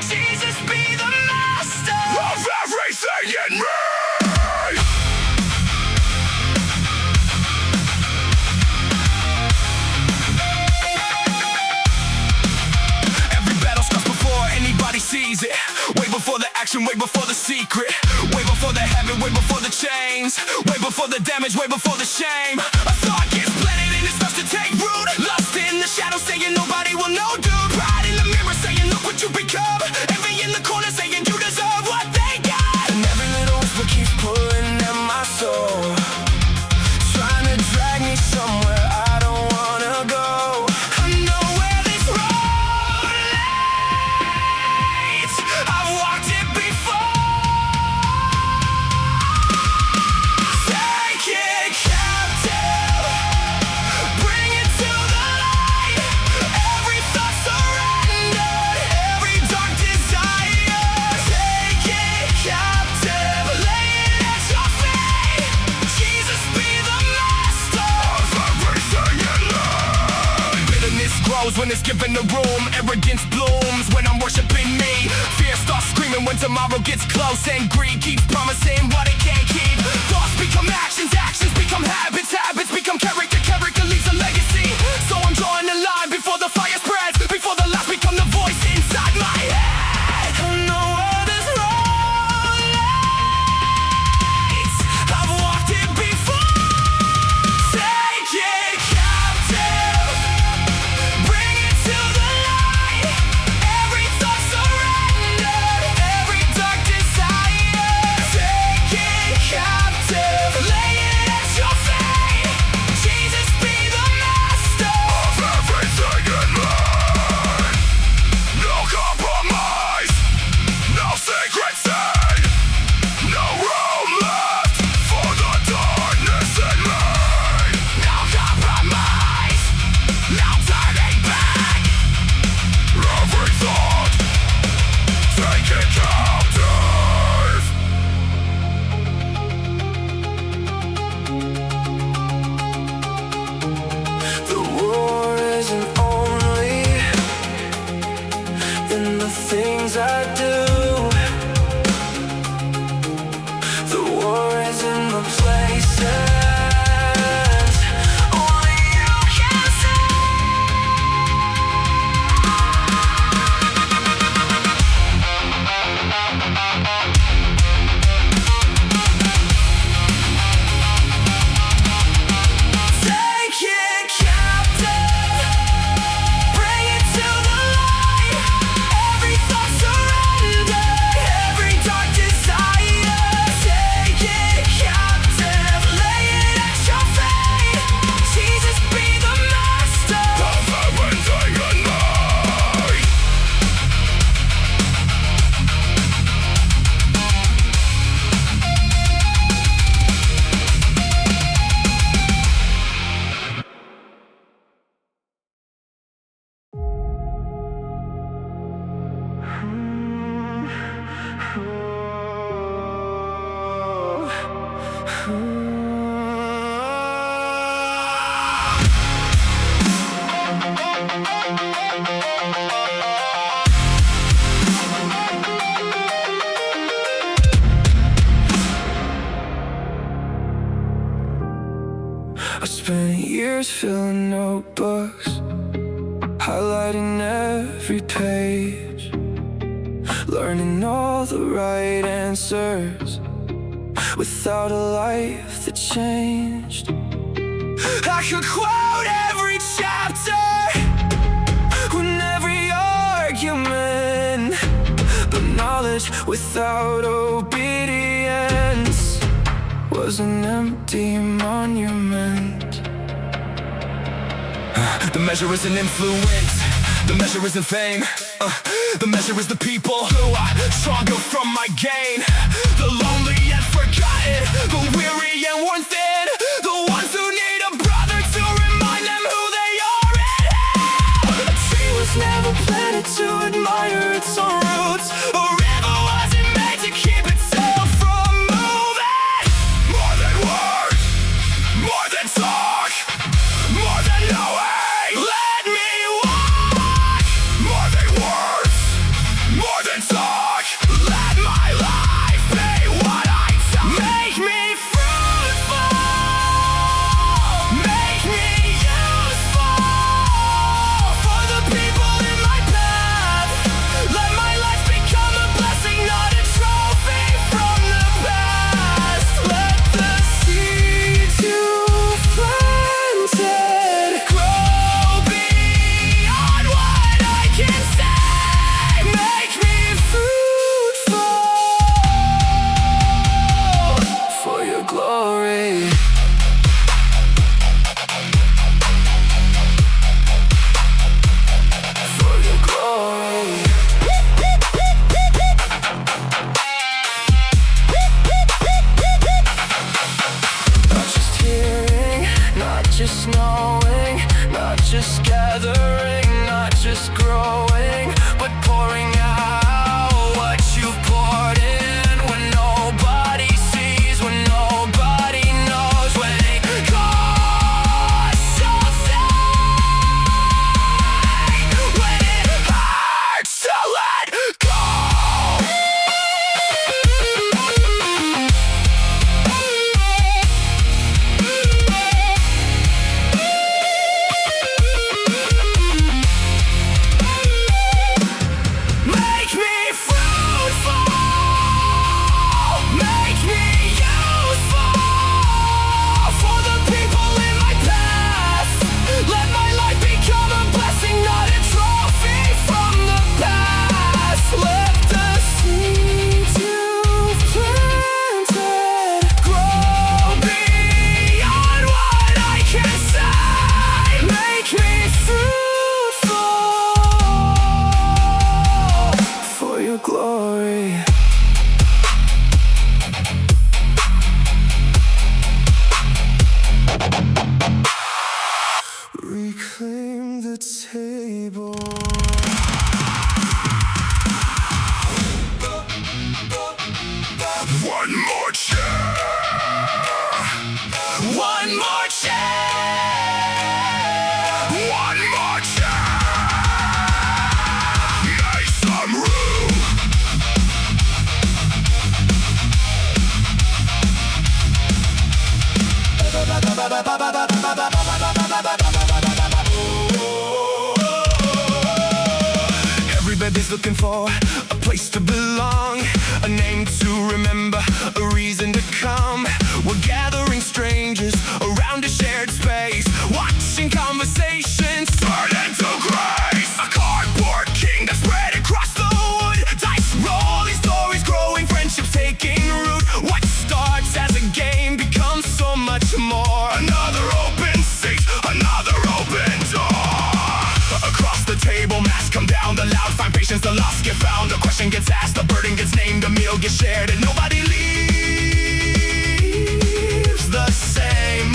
Jesus be the master of everything in me. Every battle starts before anybody sees it. Way before the action, way before the secret. Way before the habit, way before the chains. Way before the damage, way before the shame. A thought gets planted and it starts to take root. Lost in the shadows saying nobody will know, dude. Pride in the mirror saying look what you become. Envy in the corner saying you deserve what they got. And every little whisper keeps pulling at my soul, trying to drag me somewhere I don't wanna go. I know where this road leads. I've walked it before. Take it captive, bring it to the light. Every thought surrendered, every dark desire. Take it captive, lay it at your feet. Jesus be the master of everything in life. Bitterness grows when it's given the room. Arrogance blooms when I'm worshiping me. Fear starts screaming when tomorrow gets close. And greed keeps promising what it can't keep. Thoughts become actions, actions become habits. Habits become character, character leaves a legacy. So I'm drawing a line before the fire spreads, before the lies become the voice inside my head. I know where this road leads. I've walked it before. Take it captive, bring it to the light. Every thought surrendered, every dark desire. Take it captive, lay it at your feet. Jesus be the master of everything in life. No compromise, no secret sin, no room left for the darkness in me. No compromise, no turning back. Every thought, take it captive. The war isn't only in the things I do. The war is in the places only you can see. Take it captive, bring it to the light. Every thought surrendered, every dark desire. Take it captive, lay it at your feet. Jesus be the master of everything in life. I spent years filling notebooks, highlighting every page, learning all the right answers, without a life that changed. I could quote every chapter, win every argument, but knowledge without obedience was an empty monument. The measure isn't influence, the measure isn't fame, the measure is the people who are stronger from my gain. The lonely and forgotten, the weary and worn thin, the ones who need a brother to remind them who they are in hell. A tree was never planted to admire its own roots. A river wasn't made to keep itself from moving. More than words, more than talk, more than knowing. Let me walk. More than words, story. Reclaim the table. One more chair. One more chair. One more chair. Make some room. Everybody's looking for a place to belong, a name to remember, a reason to come. We're gathering strangers around a shared space, watching conversations turn into grace. A cardboard kingdom spread across the wood, dice rolling, stories growing, friendships taking root. What starts as a game becomes so much more. Another open seat, another open door. Across the table, masks come down, the loud find patience, the lost get found. A question gets asked, the burden gets named, a meal gets shared, and nobody leaves the same.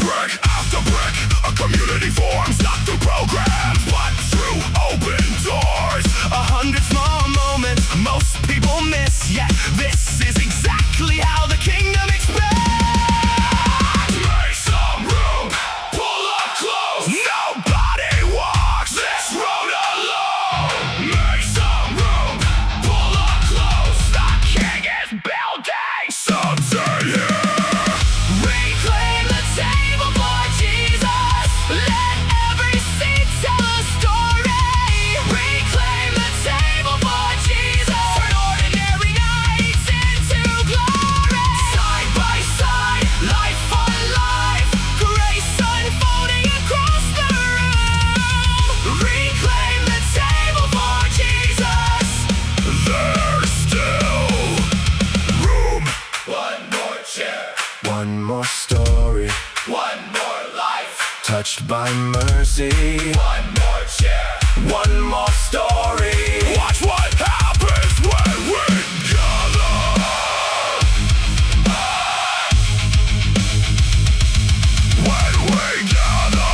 Brick after brick, a community forms, not through programs, but through open doors. 100 small moments most people miss, yet this is exactly how the kingdom expands. Make some room, pull up close. Nobody walks this road alone. Make some room, pull up close. The king is building something here. Reclaim the table for Jesus. Let every seat tell a story. Reclaim the table for Jesus. Turn ordinary nights into glory. Side by side, life on life, grace unfolding across the room. Reclaim the table for Jesus. There's still room. One more chair. One more story. One more life touched by mercy. One more chair. One more story. Watch what happens when we gather. When we gather.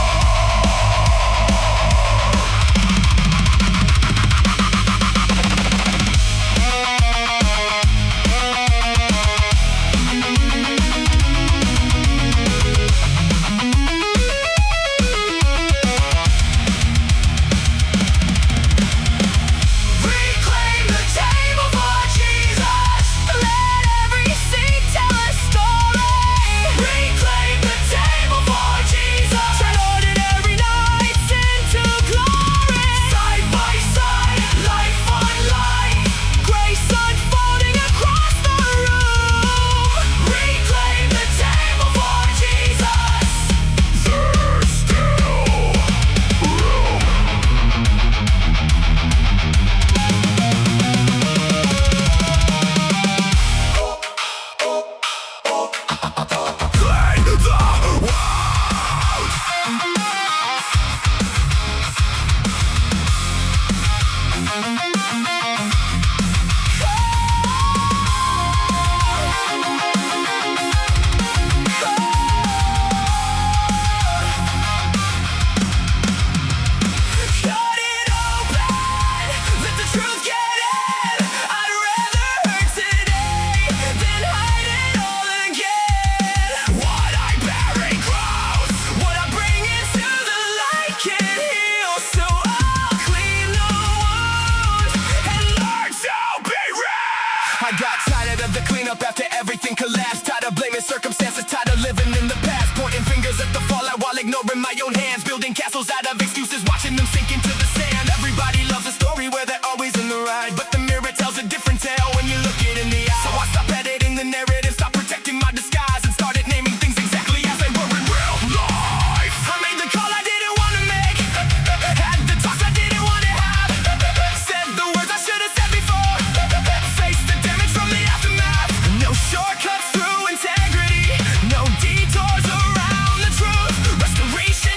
Reclaim the table for Jesus. Let every seat tell a story. Reclaim the table for Jesus. Turn ordinary nights into glory. Side by side, life on life, grace unfolding across the room. Reclaim the table for Jesus. There's still room. Clean the world. Cut it open, let the truth get in. I'd rather hurt today than hide it all again. What I bury grows, what I bring into the light can heal. So I'll clean the wound and learn to be real. I got tired of the cleanup after everything collapsed. Tired of blaming circumstances, tired of living in the past, pointing fingers at the fallout while ignoring my own hands, building castles out of excuses, watching them sink into the sand. Everybody loves a story where they're always in the right, but the mirror tells a different tale when you look it in the eye. So I stopped editing the narrative, stopped protecting my disguise, and started naming things exactly as they were in real life. I made the call I didn't want to make, had the talks I didn't want to have, said the words I should have said before, faced the damage from the aftermath. No shortcuts through integrity, no detours around the truth. Restoration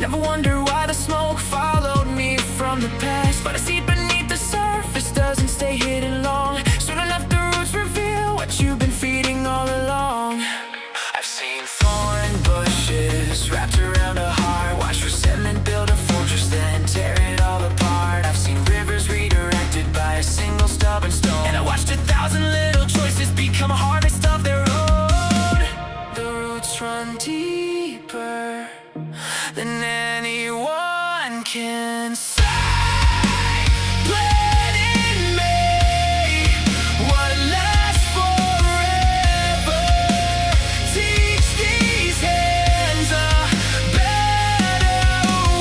Never wonder why the smoke followed me from the past. But I see beneath the surface doesn't stay hidden long. Soon enough the roots reveal what you've been feeding all along. I've seen thorn bushes wrapped around a heart. Watch resentment build a fortress, then tear it all apart. I've seen rivers redirected by a single stubborn stone. And I watched 1,000 little choices become a harvest of their own. The roots run deeper than anyone can say. Plant in me what lasts forever. Teach these hands a better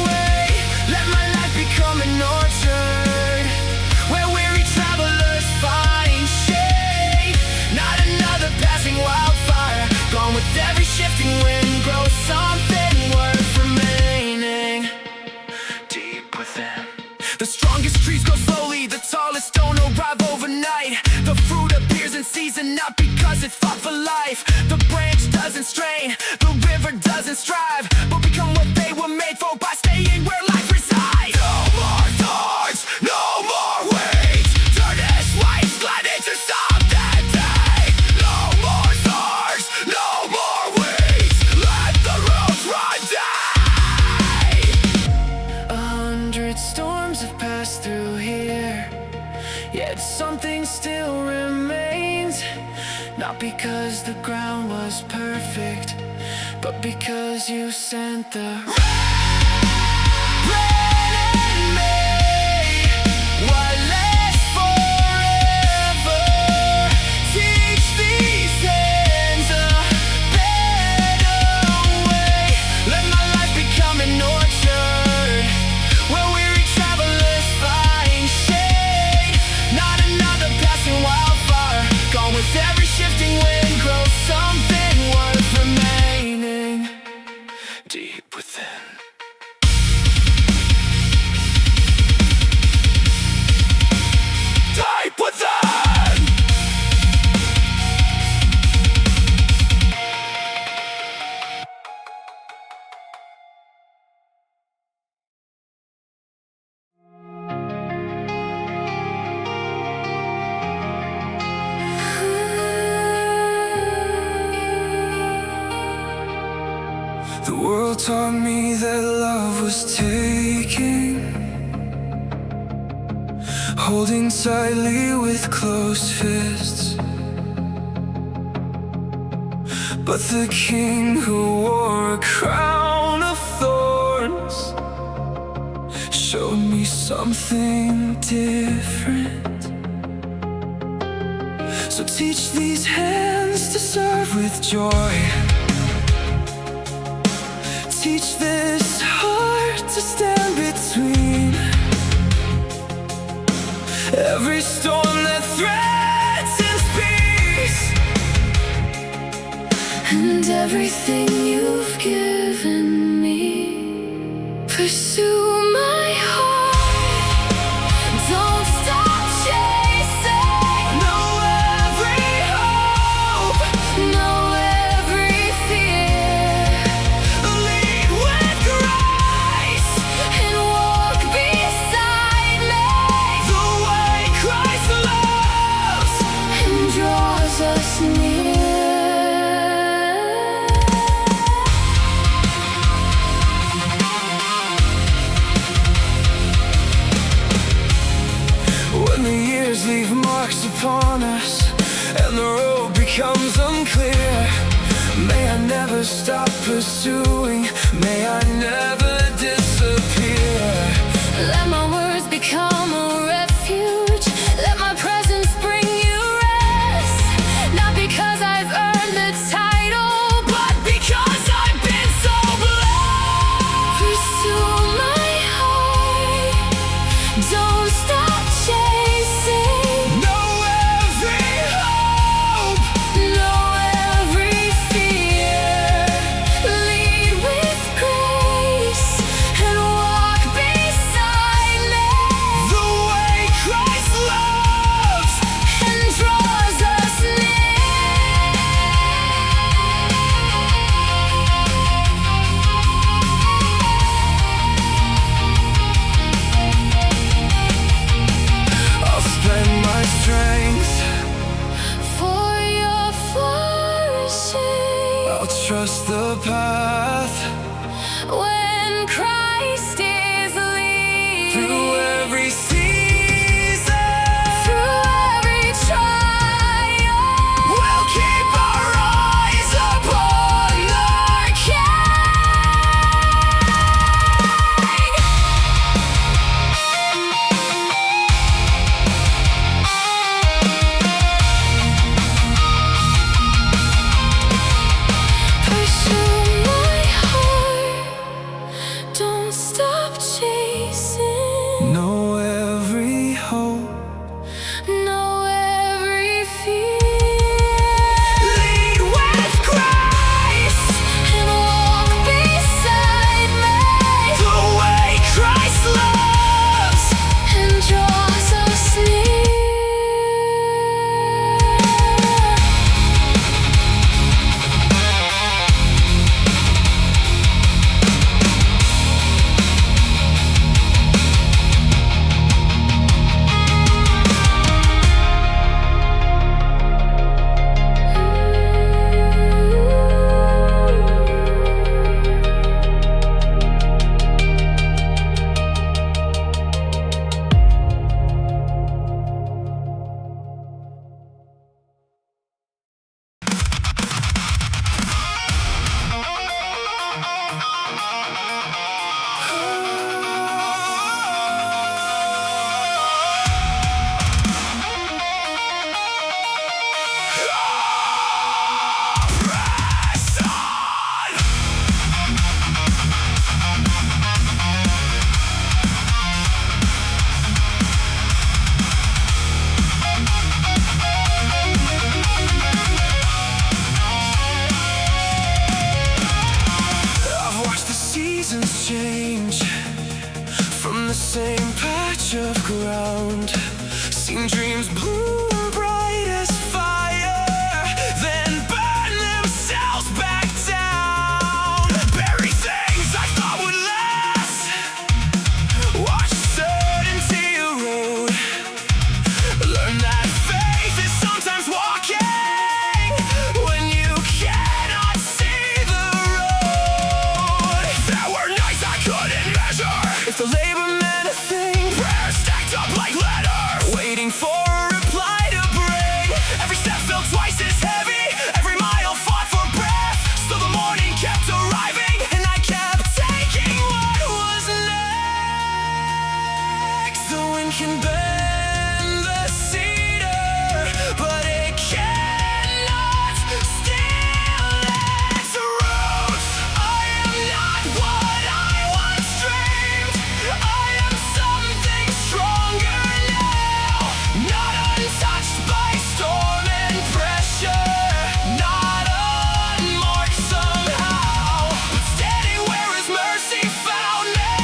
way. Let my life become an orchard where weary travelers find shade. Not another passing wildfire, gone with every shifting wind. Grows something worth remaining deep within. The strongest trees grow slowly, the tallest don't arrive overnight. The fruit appears in season, not because it fought for life. The branch doesn't strain, the river doesn't strive, but become what they were made for by staying where life resides. No more thorns, no more weeds. Turn this wasteland into something deep. No more thorns, no more weeds. Let the roots run deep. 100 storms have passed through here, yet something still remains. Not because the ground was perfect, but because you sent the rain in me. What lasts forever. Teach these hands a better way. Let my life become an orchard where weary travelers find shade. Not another passing wildfire, gone with every shifting wind. Grows something worth remaining deep within. Deep within. The world taught me that love was taking, holding tightly with closed fists. But the king who wore a crown of thorns showed me something different. So teach these hands to serve with joy. Teach this heart to stand between every storm that threatens peace, and everything you've given me. Pursue my heart, don't stop chasing. Know every hope, know every fear. Lead with grace and walk beside me. The way Christ loves and draws us near. When the years leave marks upon us and the road becomes unclear, may I never stop pursuing, may I never disappear. Let my words become a refuge, let my presence bring you rest. Not because I've earned the title, but because I've been so blessed. Pursue my heart, don't stop chasing. Know every hope, know every fear. Lead with grace. Seasons change from the same patch of ground. Seen dreams bloom bright as fire, then burn themselves back down. Bury things I thought would last, watch certainty erode. Learn that faith is sometimes walking when you cannot see the road. There were nights I couldn't measure if the labor meant a thing. Prayers stacked up like letters, waiting for a reply to bring. Every step felt twice as heavy, every mile fought for breath. Still the morning kept arriving, and I kept taking what was next. The wind can bend the cedar, but it cannot steal its roots. I am not what I once dreamed. I am something stronger now, not untouched by storm and pressure, not unmarked somehow, but standing where His mercy found me,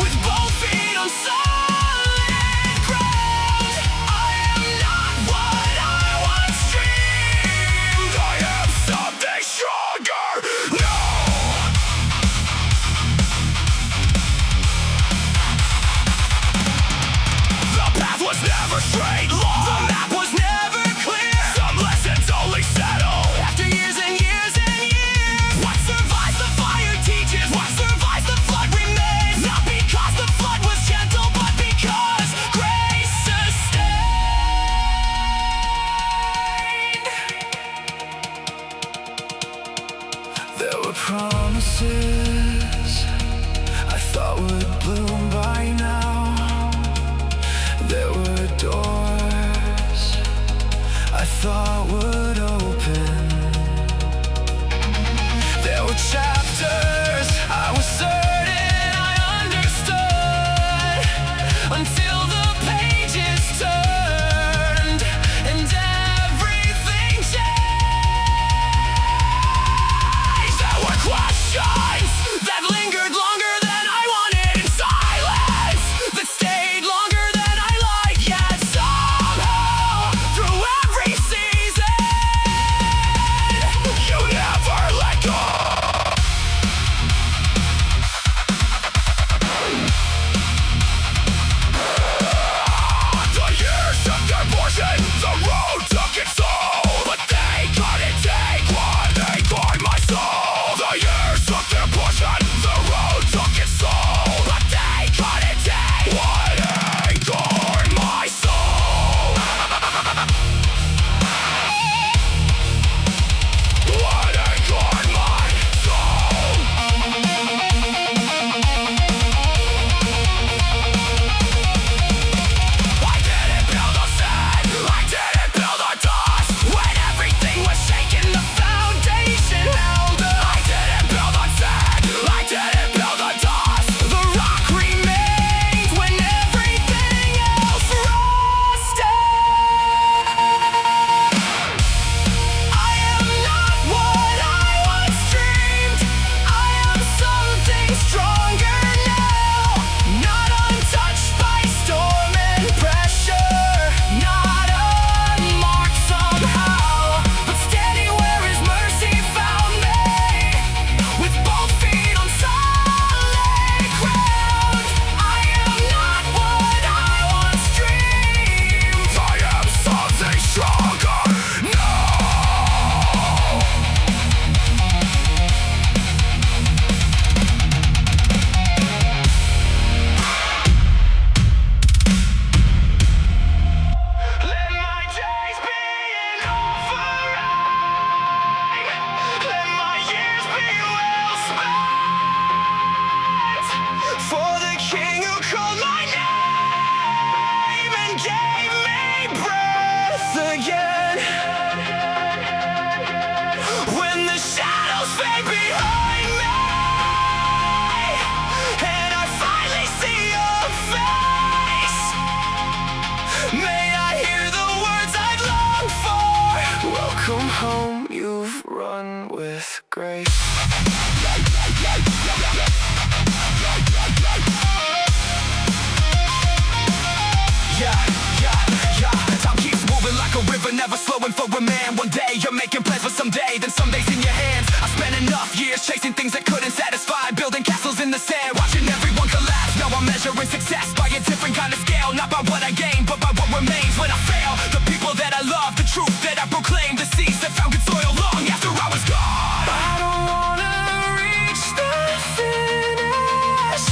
with both feet on solid ground. I am not what I once dreamed. I am something stronger now. The path was never straight, long. The map was never clear. Some lessons only settle after years and years and years. What survives the fire teaches, what survives the flood remains. Not because the flood was gentle, but because grace sustained. There were promises I thought would bloom by now. There were doors I thought would open. There were chapters I was certain I understood, until the pages turned and everything changed. There were questions that lingered longer than I wanted, in silence that stayed longer than I liked. Yet somehow, through every season, tried building castles in the sand, watching everyone collapse. Now I'm measuring success by a different kind of scale, not by what I gain, but by what remains when I fail. The people that I love, the truth that I proclaim, the seeds that found good soil long after I was gone. I don't wanna reach the finish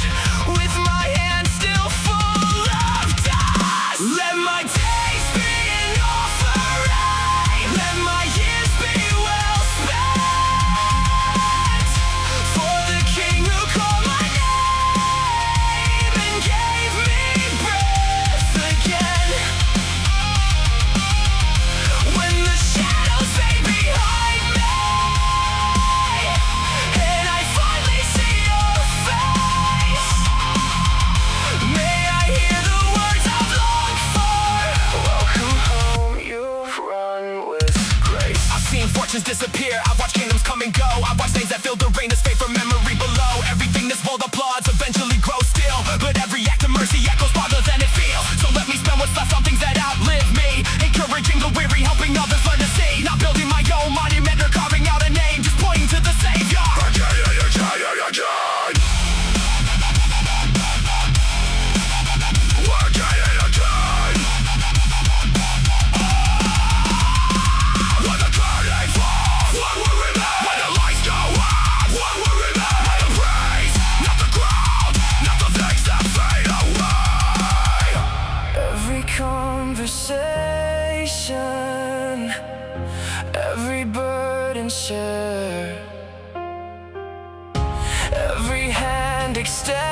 with my hands still full of dust. Let my days be an offering, let my years be well spent, For the King who called my name and gave me breath again. when the shadows fade behind me and I finally see your face. May I hear the words I've longed for. Welcome home, you've run with grace. I've seen fortunes disappear, I've watched kingdoms come and go, I've watched things that fill the rain as fade from memory below. Everything this world applauds eventually grows still, but every act of mercy echoes farther than it feels. So let me spend what's left on things that outlive me, encouraging the weary, helping others learn to see. Not building my own monument or carving out a name, just pointing to the Savior. Every conversation, every burden shared, every hand extended.